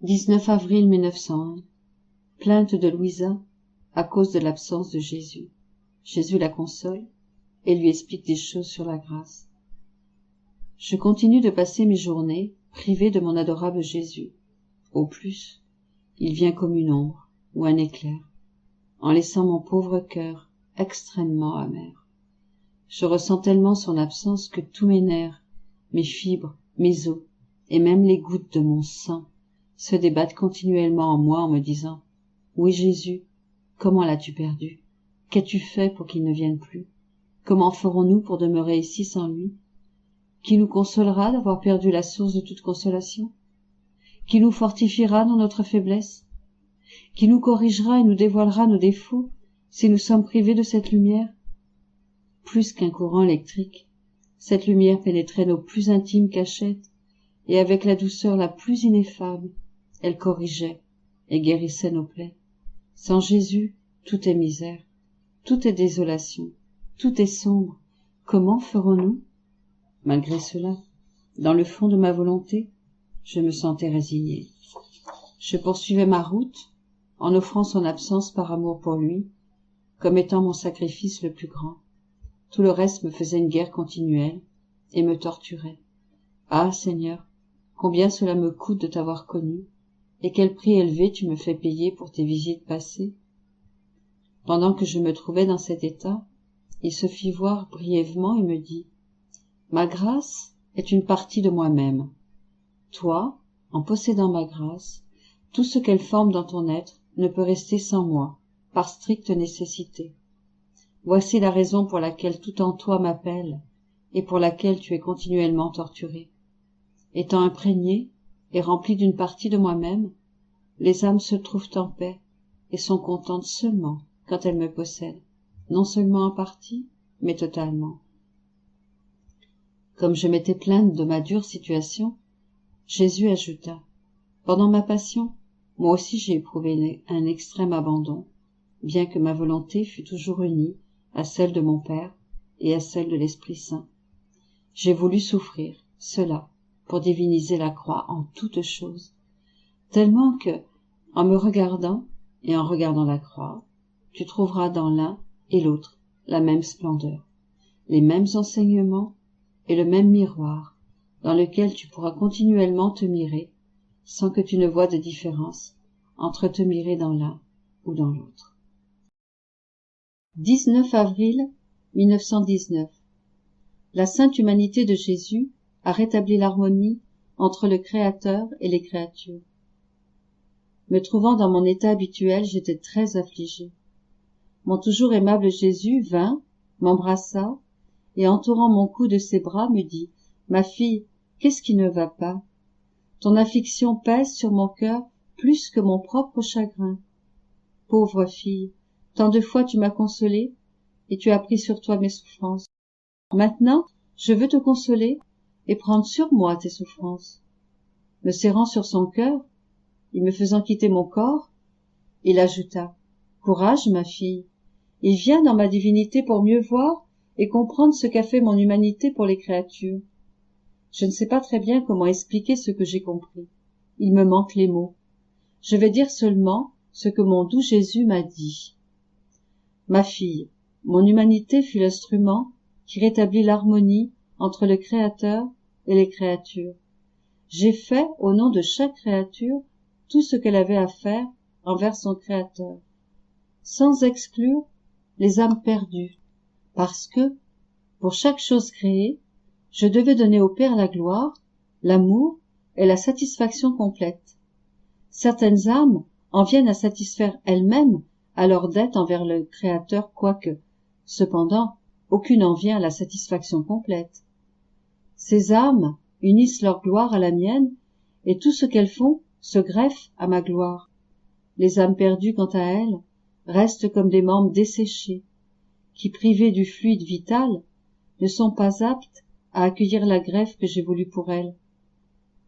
19 avril 1901. Plainte de Louisa à cause de l'absence de Jésus. Jésus la console et lui explique des choses sur la grâce. Je continue de passer mes journées privée de mon adorable Jésus. Au plus, il vient comme une ombre ou un éclair, en laissant mon pauvre cœur extrêmement amer. Je ressens tellement son absence que tous mes nerfs, mes fibres, mes os et même les gouttes de mon sang se débattent continuellement en moi en me disant « Où est Jésus? Comment l'as-tu perdu? Qu'as-tu fait pour qu'il ne vienne plus? Comment ferons-nous pour demeurer ici sans lui? Qui nous consolera d'avoir perdu la source de toute consolation? Qui nous fortifiera dans notre faiblesse? Qui nous corrigera et nous dévoilera nos défauts si nous sommes privés de cette lumière? » Plus qu'un courant électrique, cette lumière pénétrait nos plus intimes cachettes et avec la douceur la plus ineffable, elle corrigeait et guérissait nos plaies. Sans Jésus, tout est misère, tout est désolation, tout est sombre. Comment ferons-nous? Malgré cela, dans le fond de ma volonté, je me sentais résignée. Je poursuivais ma route, en offrant son absence par amour pour lui, comme étant mon sacrifice le plus grand. Tout le reste me faisait une guerre continuelle et me torturait. Ah, Seigneur, combien cela me coûte de t'avoir connu, et quel prix élevé tu me fais payer pour tes visites passées. Pendant que je me trouvais dans cet état, il se fit voir brièvement et me dit « Ma grâce est une partie de moi-même. Toi, en possédant ma grâce, tout ce qu'elle forme dans ton être ne peut rester sans moi, par stricte nécessité. Voici la raison pour laquelle tout en toi m'appelle et pour laquelle tu es continuellement torturé. Étant imprégné et rempli d'une partie de moi-même, les âmes se trouvent en paix et sont contentes seulement quand elles me possèdent, non seulement en partie, mais totalement. Comme je m'étais plainte de ma dure situation, Jésus ajouta « Pendant ma passion, moi aussi j'ai éprouvé un extrême abandon, bien que ma volonté fût toujours unie à celle de mon Père et à celle de l'Esprit Saint. J'ai voulu souffrir cela pour diviniser la croix en toutes choses, tellement que, en me regardant et en regardant la croix, tu trouveras dans l'un et l'autre la même splendeur, les mêmes enseignements et le même miroir dans lequel tu pourras continuellement te mirer sans que tu ne voies de différence entre te mirer dans l'un ou dans l'autre. 19 avril 1919. La sainte humanité de Jésus a rétabli l'harmonie entre le Créateur et les créatures. Me trouvant dans mon état habituel, j'étais très affligée. Mon toujours aimable Jésus vint, m'embrassa, et entourant mon cou de ses bras me dit « Ma fille, qu'est-ce qui ne va pas? Ton affliction pèse sur mon cœur plus que mon propre chagrin. Pauvre fille, tant de fois tu m'as consolée, et tu as pris sur toi mes souffrances. Maintenant, je veux te consoler et prendre sur moi tes souffrances. » Me serrant sur son cœur, et me faisant quitter mon corps, il ajouta « Courage, ma fille, il vient dans ma divinité pour mieux voir et comprendre ce qu'a fait mon humanité pour les créatures. Je ne sais pas très bien comment expliquer ce que j'ai compris. Il me manque les mots. Je vais dire seulement ce que mon doux Jésus m'a dit. Ma fille, mon humanité fut l'instrument qui rétablit l'harmonie entre le Créateur et les créatures. J'ai fait, au nom de chaque créature, tout ce qu'elle avait à faire envers son Créateur, sans exclure les âmes perdues, parce que, pour chaque chose créée, je devais donner au Père la gloire, l'amour et la satisfaction complète. Certaines âmes en viennent à satisfaire elles-mêmes à leur dette envers le Créateur, quoique, cependant, aucune en vient à la satisfaction complète. Ces âmes unissent leur gloire à la mienne, et tout ce qu'elles font se greffe à ma gloire. Les âmes perdues, quant à elles, restent comme des membres desséchés, qui, privés du fluide vital, ne sont pas aptes à accueillir la greffe que j'ai voulue pour elles.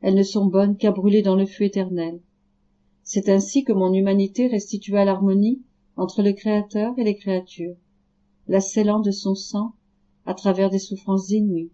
Elles ne sont bonnes qu'à brûler dans le feu éternel. C'est ainsi que mon humanité restitua l'harmonie entre le Créateur et les créatures, la scellant de son sang à travers des souffrances inouïes.